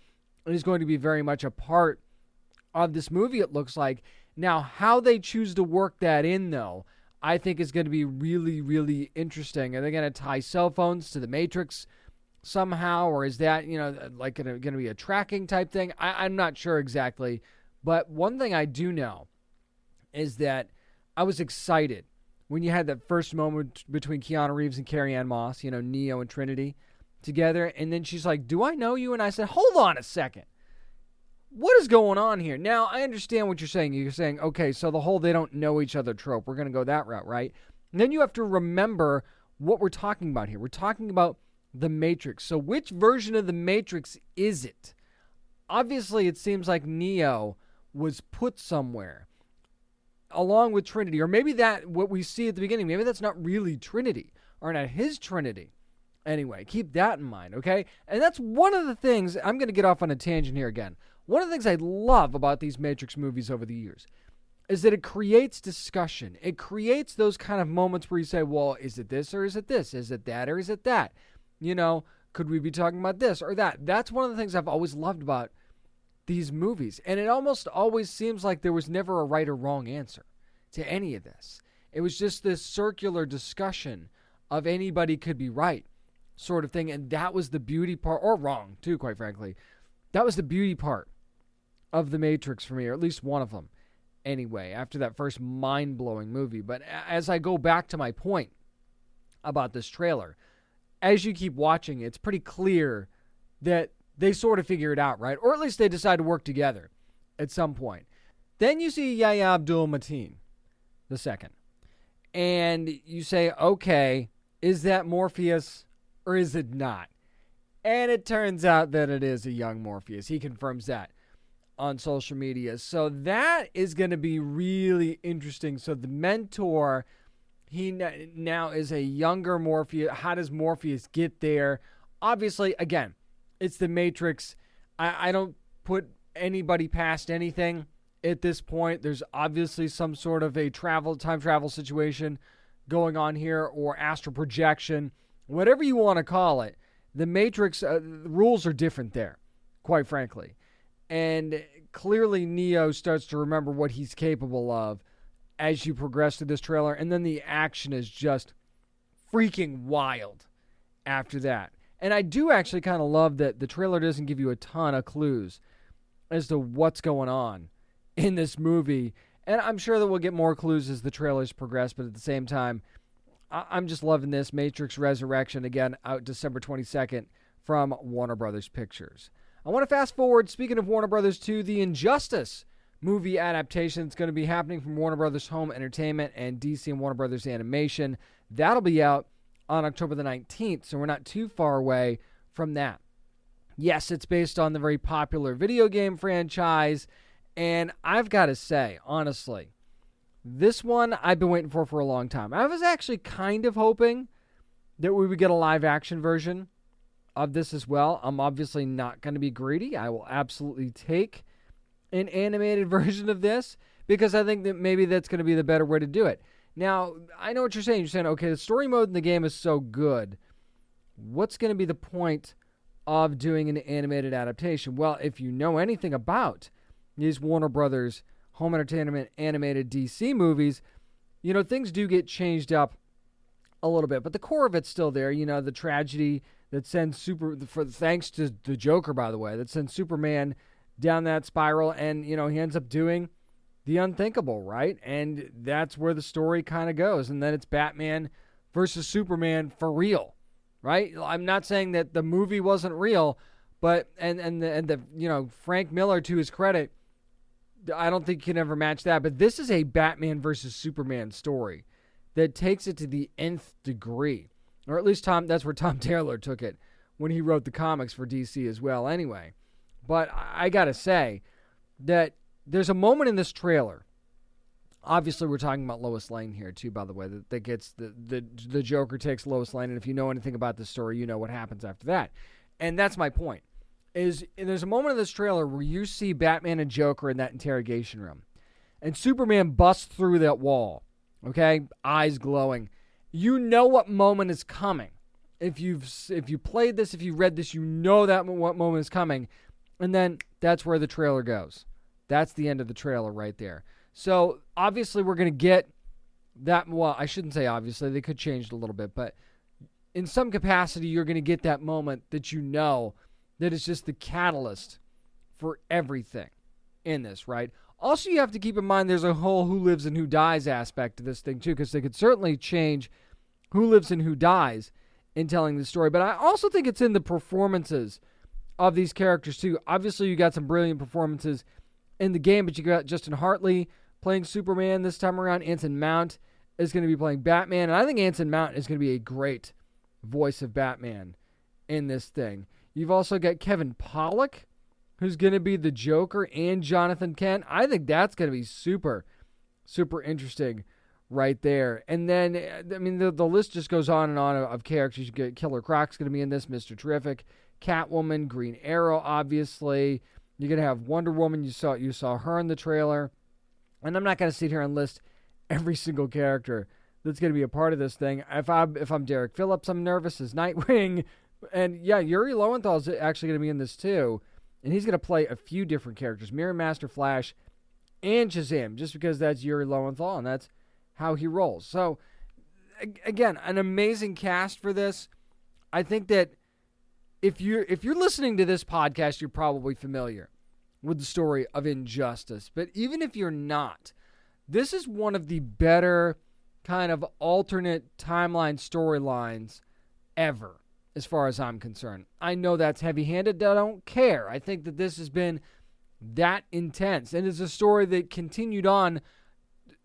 is going to be very much a part of this movie, it looks like. Now, how they choose to work that in, though, I think is going to be really, really interesting. Are they going to tie cell phones to the Matrix somehow, or is that, like going to be a tracking type thing? I'm not sure exactly. But one thing I do know is that I was excited when you had that first moment between Keanu Reeves and Carrie-Anne Moss, Neo and Trinity together. And then she's like, do I know you? And I said, hold on a second. What is going on here? Now, I understand what you're saying. You're saying, okay, so the whole they don't know each other trope, we're going to go that route, right? And then you have to remember what we're talking about here. We're talking about the Matrix. So which version of the Matrix is it? Obviously, it seems like Neo was put somewhere along with Trinity, or maybe that what we see at the beginning, maybe that's not really Trinity, or not his Trinity. Anyway, keep that in mind, okay? And that's one of the things, I'm going to get off on a tangent here again. One of the things I love about these Matrix movies over the years is that it creates discussion. It creates those kind of moments where you say, well, is it this or is it this? Is it that or is it that? Could we be talking about this or that? That's one of the things I've always loved about these movies. And it almost always seems like there was never a right or wrong answer to any of this. It was just this circular discussion of anybody could be right sort of thing. And that was the beauty part, or wrong too, quite frankly. That was the beauty part of The Matrix for me, or at least one of them. Anyway, after that first mind-blowing movie. But as I go back to my point about this trailer. As you keep watching, it's pretty clear that they sort of figure it out, right? Or at least they decide to work together at some point. Then you see Yahya Abdul-Mateen II. And you say, okay, is that Morpheus or is it not? And it turns out that it is a young Morpheus. He confirms that on social media. So that is going to be really interesting. So the mentor, he now is a younger Morpheus. How does Morpheus get there? Obviously, again, it's the Matrix. I don't put anybody past anything at this point. There's obviously some sort of a time travel situation going on here, or astral projection, whatever you want to call it. The Matrix rules are different there, quite frankly. And clearly Neo starts to remember what he's capable of as you progress through this trailer. And then the action is just freaking wild after that. And I do actually kind of love that the trailer doesn't give you a ton of clues as to what's going on in this movie. And I'm sure that we'll get more clues as the trailers progress. But at the same time, I'm just loving this. Matrix Resurrection, again, out December 22nd from Warner Brothers Pictures. I want to fast forward, speaking of Warner Brothers, to the Injustice movie adaptation. It's going to be happening from Warner Brothers Home Entertainment and DC and Warner Brothers Animation. That'll be out on October the 19th, so we're not too far away from that. Yes, it's based on the very popular video game franchise, and I've got to say, honestly, this one I've been waiting for a long time. I was actually kind of hoping that we would get a live-action version of this as well. I'm obviously not going to be greedy. I will absolutely take an animated version of this because I think that maybe that's going to be the better way to do it. Now, I know what you're saying. You're saying, okay, the story mode in the game is so good. What's going to be the point of doing an animated adaptation? Well, if you know anything about these Warner Brothers Home Entertainment animated DC movies, you know, things do get changed up a little bit, but the core of it's still there. You know, the tragedy that sends thanks to the Joker, by the way, that sends Superman down that spiral, and, you know, he ends up doing the unthinkable, right? And that's where the story kind of goes. And then it's Batman versus Superman for real, right? I'm not saying that the movie wasn't real, but and the you know, Frank Miller, to his credit, I don't think you can ever match that. But this is a Batman versus Superman story that takes it to the nth degree. Or at least that's where Tom Taylor took it when he wrote the comics for DC as well anyway. But I got to say that there's a moment in this trailer. Obviously, we're talking about Lois Lane here, too, by the way, that gets the Joker takes Lois Lane. And if you know anything about this story, you know what happens after that. And that's my point. There's a moment in this trailer where you see Batman and Joker in that interrogation room. And Superman busts through that wall, okay? Eyes glowing. You know what moment is coming. If you played this, if you read this, you know that what moment is coming. And then that's where the trailer goes. That's the end of the trailer right there. So, obviously, we're going to get that. Well, I shouldn't say obviously. They could change it a little bit. But in some capacity, you're going to get that moment that you know that is just the catalyst for everything in this, right? Also, you have to keep in mind there's a whole who lives and who dies aspect to this thing, too, because they could certainly change who lives and who dies in telling the story. But I also think it's in the performances of these characters, too. Obviously, you got some brilliant performances in the game, but you got Justin Hartley playing Superman this time around. Anson Mount is going to be playing Batman, and I think Anson Mount is going to be a great voice of Batman in this thing. You've also got Kevin Pollak, who's going to be the Joker, and Jonathan Kent. I think that's going to be super, super interesting right there. And then, I mean, the list just goes on and on of characters. You get Killer Croc's going to be in this, Mr. Terrific, Catwoman, Green Arrow, obviously. You're going to have Wonder Woman. You saw her in the trailer. And I'm not going to sit here and list every single character that's going to be a part of this thing. If I'm Derek Phillips, I'm nervous as Nightwing. And yeah, Yuri Lowenthal is actually going to be in this too. And he's going to play a few different characters. Mirror Master, Flash, and Shazam. Just because that's Yuri Lowenthal and that's how he rolls. So, again, an amazing cast for this. I think that if you're listening to this podcast, you're probably familiar with the story of Injustice. But even if you're not, this is one of the better kind of alternate timeline storylines ever, as far as I'm concerned. I know that's heavy-handed. I don't care. I think that this has been that intense. And it's a story that continued on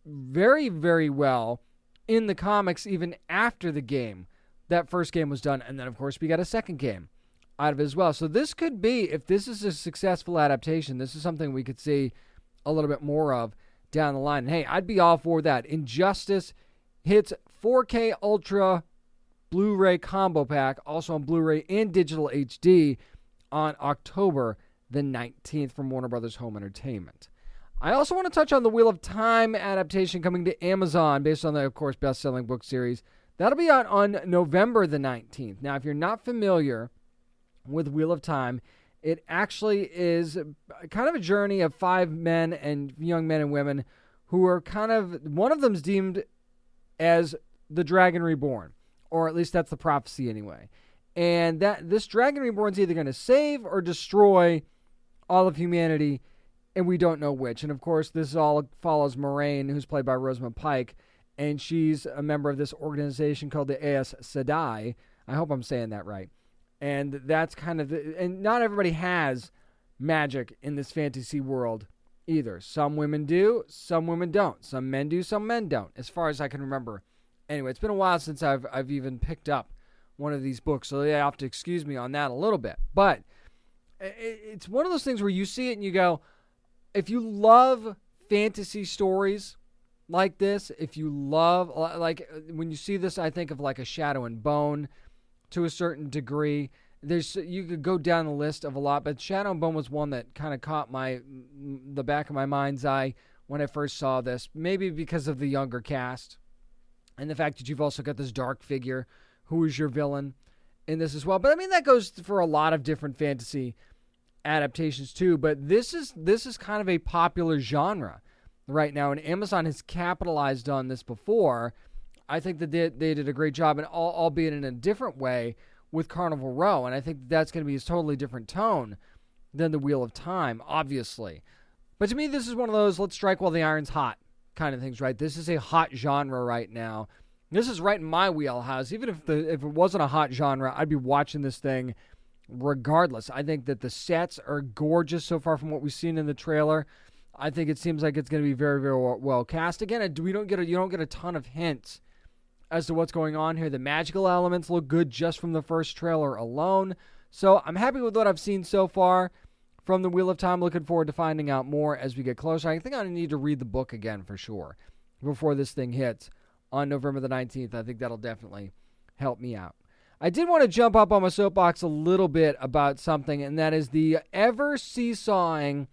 very, very well in the comics even after the game. That first game was done. And then, of course, we got a second game out of it as well. So this could be, if this is a successful adaptation, this is something we could see a little bit more of down the line. And hey, I'd be all for that. Injustice hits 4K Ultra Blu-ray combo pack, also on Blu-ray and digital HD on October the 19th from Warner Brothers Home Entertainment. I also want to touch on the Wheel of Time adaptation coming to Amazon based on the, of course, best-selling book series. That'll be out on November the 19th. Now, if you're not familiar with Wheel of Time, it actually is kind of a journey of 5 men and young men and women who are kind of, one of them's deemed as the Dragon Reborn, or at least that's the prophecy anyway. And that this Dragon Reborn is either going to save or destroy all of humanity, and we don't know which. And of course, this all follows Moraine, who's played by Rosamund Pike, and she's a member of this organization called the Aes Sedai. I hope I'm saying that right. And that's kind of, and not everybody has magic in this fantasy world either. Some women do, some women don't. Some men do, some men don't, as far as I can remember. Anyway, it's been a while since I've even picked up one of these books, so you have to excuse me on that a little bit. But it's one of those things where you see it and you go, if you love fantasy stories like this, if you love, like, when you see this, I think of like a Shadow and Bone to a certain degree. You could go down the list of a lot, but Shadow and Bone was one that kind of caught the back of my mind's eye when I first saw this, maybe because of the younger cast and the fact that you've also got this dark figure who is your villain in this as well. But I mean, that goes for a lot of different fantasy adaptations too, but this is kind of a popular genre right now, and Amazon has capitalized on this before. I think that they did a great job, and albeit in a different way, with Carnival Row, and I think that's going to be a totally different tone than the Wheel of Time, obviously. But to me, this is one of those let's strike while the iron's hot kind of things, right? This is a hot genre right now. This is right in my wheelhouse. Even if it wasn't a hot genre, I'd be watching this thing regardless. I think that the sets are gorgeous so far from what we've seen in the trailer. I think it seems like it's going to be very, very well cast. Again, you don't get a ton of hints as to what's going on here. The magical elements look good just from the first trailer alone. So I'm happy with what I've seen so far from the Wheel of Time. Looking forward to finding out more as we get closer. I think I need to read the book again for sure before this thing hits on November the 19th. I think that'll definitely help me out. I did want to jump up on my soapbox a little bit about something, and that is the ever seesawing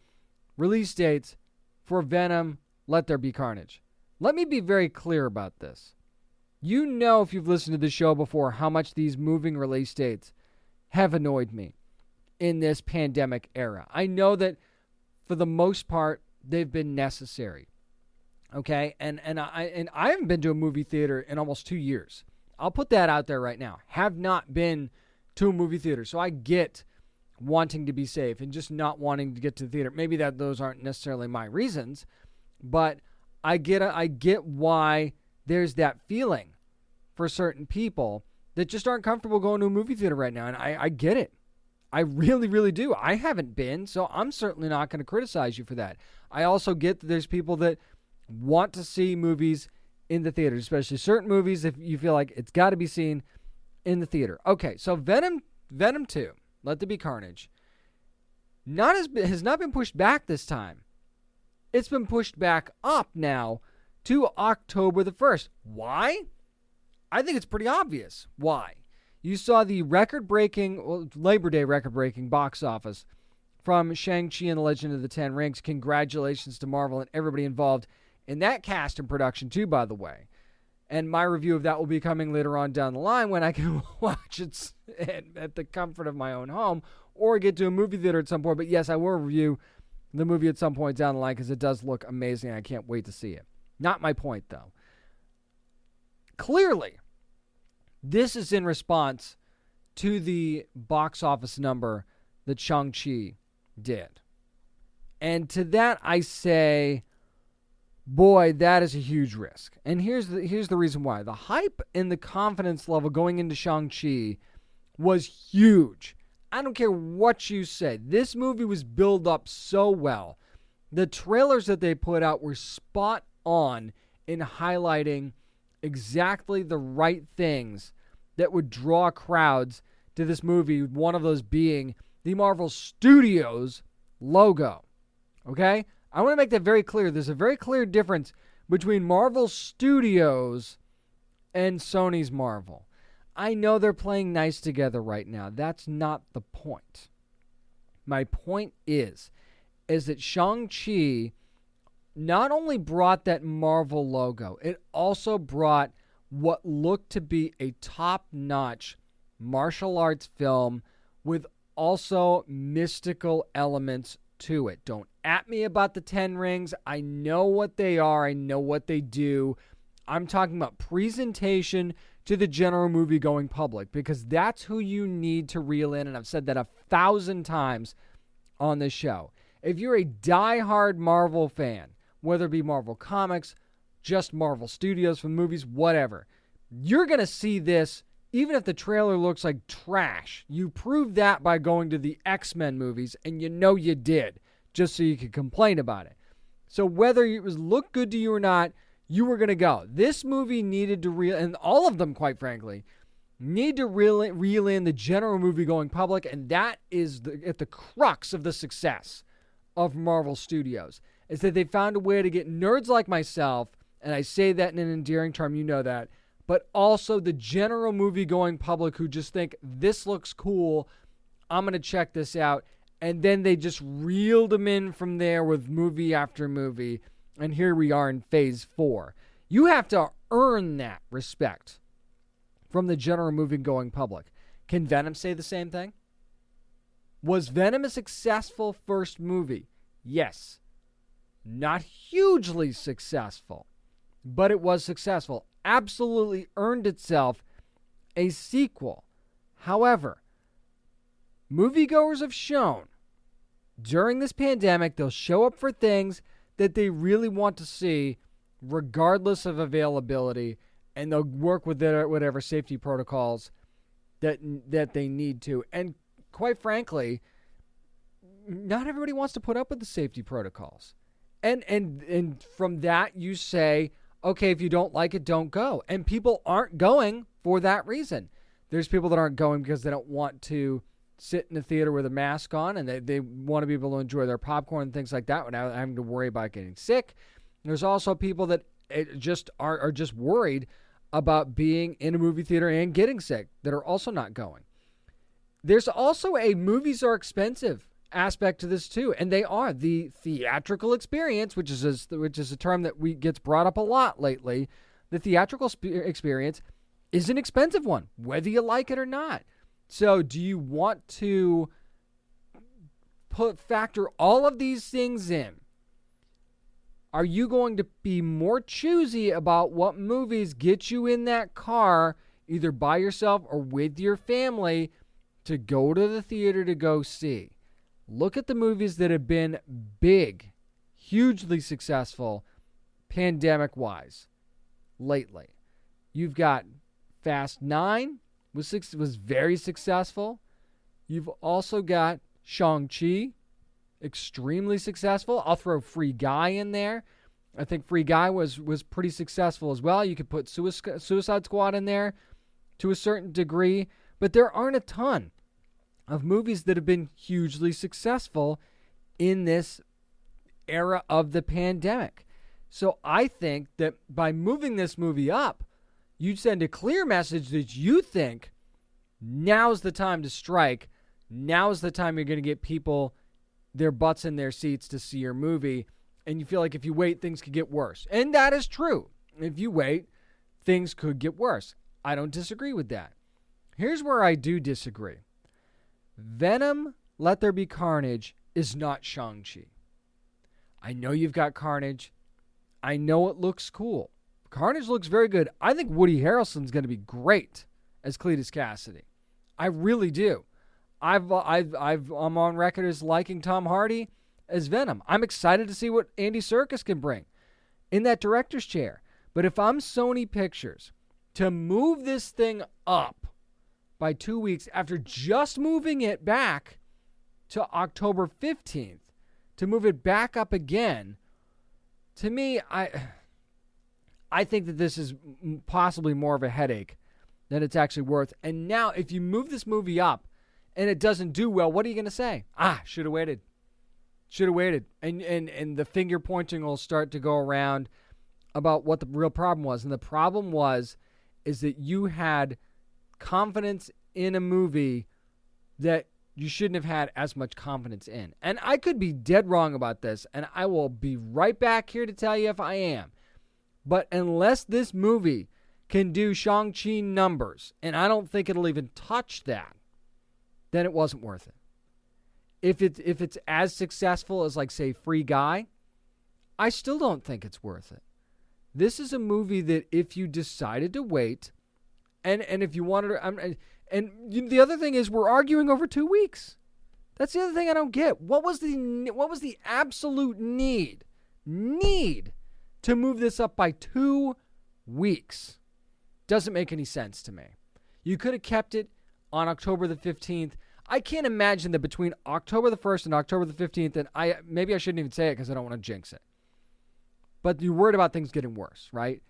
release dates for Venom, Let There Be Carnage. Let me be very clear about this. You know, if you've listened to the show before, how much these moving release dates have annoyed me in this pandemic era. I know that for the most part, they've been necessary. Okay? And I haven't been to a movie theater in almost 2 years. I'll put that out there right now. Have not been to a movie theater. So I get wanting to be safe and just not wanting to get to the theater. Maybe those aren't necessarily my reasons, but I get why there's that feeling for certain people that just aren't comfortable going to a movie theater right now. And I get it. I really, really do. I haven't been, so I'm certainly not going to criticize you for that. I also get that there's people that want to see movies in the theater, especially certain movies if you feel like it's got to be seen in the theater. Okay, so Venom 2, Let There Be Carnage, has not been pushed back this time. It's been pushed back up now to October the 1st. Why? I think it's pretty obvious why. You saw the Labor Day record-breaking box office from Shang-Chi and the Legend of the Ten Rings. Congratulations to Marvel and everybody involved in that cast and production too, by the way. And my review of that will be coming later on down the line when I can watch it at the comfort of my own home or get to a movie theater at some point. But yes, I will review the movie at some point down the line because it does look amazing. I can't wait to see it. Not my point, though. Clearly, this is in response to the box office number that Shang-Chi did. And to that I say, boy, that is a huge risk. And here's the reason why. The hype and the confidence level going into Shang-Chi was huge. I don't care what you say. This movie was built up so well. The trailers that they put out were spot on in highlighting exactly the right things that would draw crowds to this movie, one of those being the Marvel Studios logo. Okay? I want to make that very clear. There's a very clear difference between Marvel Studios and Sony's Marvel. I know they're playing nice together right now. That's not the point. My point is that Shang-Chi not only brought that Marvel logo, it also brought what looked to be a top-notch martial arts film with also mystical elements to it. Don't at me about the 10 rings. I know what they are. I know what they do. I'm talking about presentation to the general movie-going public, because that's who you need to reel in, and I've said that 1,000 times on this show. If you're a die-hard Marvel fan, whether it be Marvel Comics, just Marvel Studios for movies, whatever, you're going to see this even if the trailer looks like trash. You proved that by going to the X-Men movies, and you know you did, just so you could complain about it. So whether it was look good to you or not, you were going to go. This movie needed to reel, and all of them, quite frankly, need to reel in the general movie-going public, and that is at the crux of the success of Marvel Studios, is that they found a way to get nerds like myself, and I say that in an endearing term, you know that, but also the general movie-going public who just think, this looks cool, I'm going to check this out, and then they just reeled them in from there with movie after movie, and here we are in phase 4. You have to earn that respect from the general movie-going public. Can Venom say the same thing? Was Venom a successful first movie? Yes. Not hugely successful, but it was successful. Absolutely earned itself a sequel. However, moviegoers have shown during this pandemic they'll show up for things that they really want to see regardless of availability, and they'll work with their whatever safety protocols that they need to. And quite frankly, not everybody wants to put up with the safety protocols. And from that you say, okay, if you don't like it, don't go. And people aren't going for that reason. There's people that aren't going because they don't want to sit in the theater with a mask on, and they want to be able to enjoy their popcorn and things like that without having to worry about getting sick. There's also people that just are just worried about being in a movie theater and getting sick that are also not going. There's also a movies are expensive aspect to this too, and they are. The theatrical experience, which is a term that gets brought up a lot lately. The theatrical experience is an expensive one, whether you like it or not. So do you want to factor all of these things in? Are you going to be more choosy about what movies get you in that car, either by yourself or with your family, to go to the theater to go see? Look at the movies that have been big, hugely successful, pandemic-wise, lately. You've got Fast 9, was very successful. You've also got Shang-Chi, extremely successful. I'll throw Free Guy in there. I think Free Guy was pretty successful as well. You could put Suicide Squad in there to a certain degree, but there aren't a ton of movies that have been hugely successful in this era of the pandemic. So I think that by moving this movie up, you send a clear message that you think now's the time to strike. Now's the time you're going to get people their butts in their seats to see your movie. And you feel like if you wait, things could get worse. And that is true. If you wait, things could get worse. I don't disagree with that. Here's where I do disagree. Venom, Let There Be Carnage is not Shang-Chi. I know you've got Carnage. I know it looks cool. Carnage looks very good. I think Woody Harrelson's going to be great as Cletus Cassidy. I really do. I'm on record as liking Tom Hardy as Venom. I'm excited to see what Andy Serkis can bring. in that director's chair. But if I'm Sony Pictures, to move this thing up by 2 weeks after just moving it back to October 15th, to move it back up again, to me, I think that this is possibly more of a headache than it's actually worth. And now, if you move this movie up and it doesn't do well, what are you going to say? Should have waited. Should have waited. And the finger pointing will start to go around about what the real problem was. And the problem is that you had confidence in a movie that you shouldn't have had as much confidence in. And I could be dead wrong about this, and I will be right back here to tell you if I am. But unless this movie can do Shang-Chi numbers, and I don't think it'll even touch that, then it wasn't worth it. If it's as successful as, like, say, Free Guy, I still don't think it's worth it. This is a movie that if you decided to wait, and if you wanted to, the other thing is we're arguing over 2 weeks. That's the other thing I don't get. What was the absolute need to move this up by 2 weeks? Doesn't make any sense to me. You could have kept it on October the 15th. I can't imagine that between October the 1st and October the 15th, and maybe I shouldn't even say it because I don't want to jinx it. But you're worried about things getting worse, right?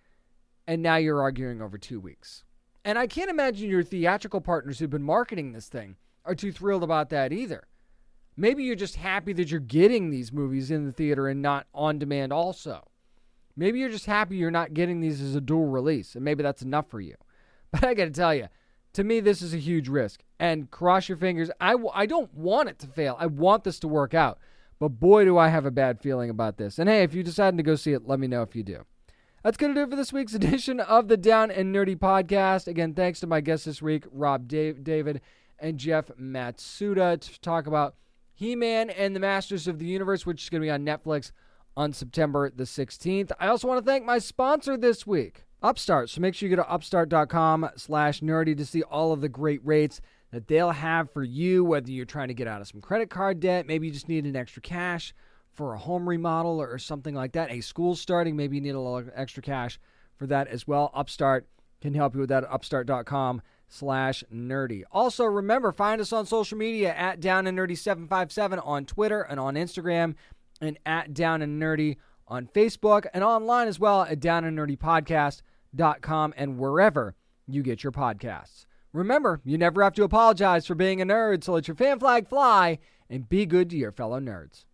And now you're arguing over 2 weeks. And I can't imagine your theatrical partners who've been marketing this thing are too thrilled about that either. Maybe you're just happy that you're getting these movies in the theater and not on demand also. Maybe you're just happy you're not getting these as a dual release, and maybe that's enough for you. But I got to tell you, to me, this is a huge risk. And cross your fingers. I don't want it to fail. I want this to work out. But boy, do I have a bad feeling about this. And hey, if you decide to go see it, let me know if you do. That's going to do it for this week's edition of the Down and Nerdy Podcast. Again, thanks to my guests this week, Rob David and Jeff Matsuda, to talk about He-Man and the Masters of the Universe, which is going to be on Netflix on September the 16th. I also want to thank my sponsor this week, Upstart. So make sure you go to upstart.com/nerdy to see all of the great rates that they'll have for you, whether you're trying to get out of some credit card debt, maybe you just need an extra cash for a home remodel or something like that. A school's starting, maybe you need a little extra cash for that as well. Upstart can help you with that at upstart.com/nerdy. Also, remember, find us on social media at Down and Nerdy 757 on Twitter and on Instagram, and at Down and Nerdy on Facebook, and online as well at downandnerdypodcast.com and wherever you get your podcasts. Remember, you never have to apologize for being a nerd, so let your fan flag fly and be good to your fellow nerds.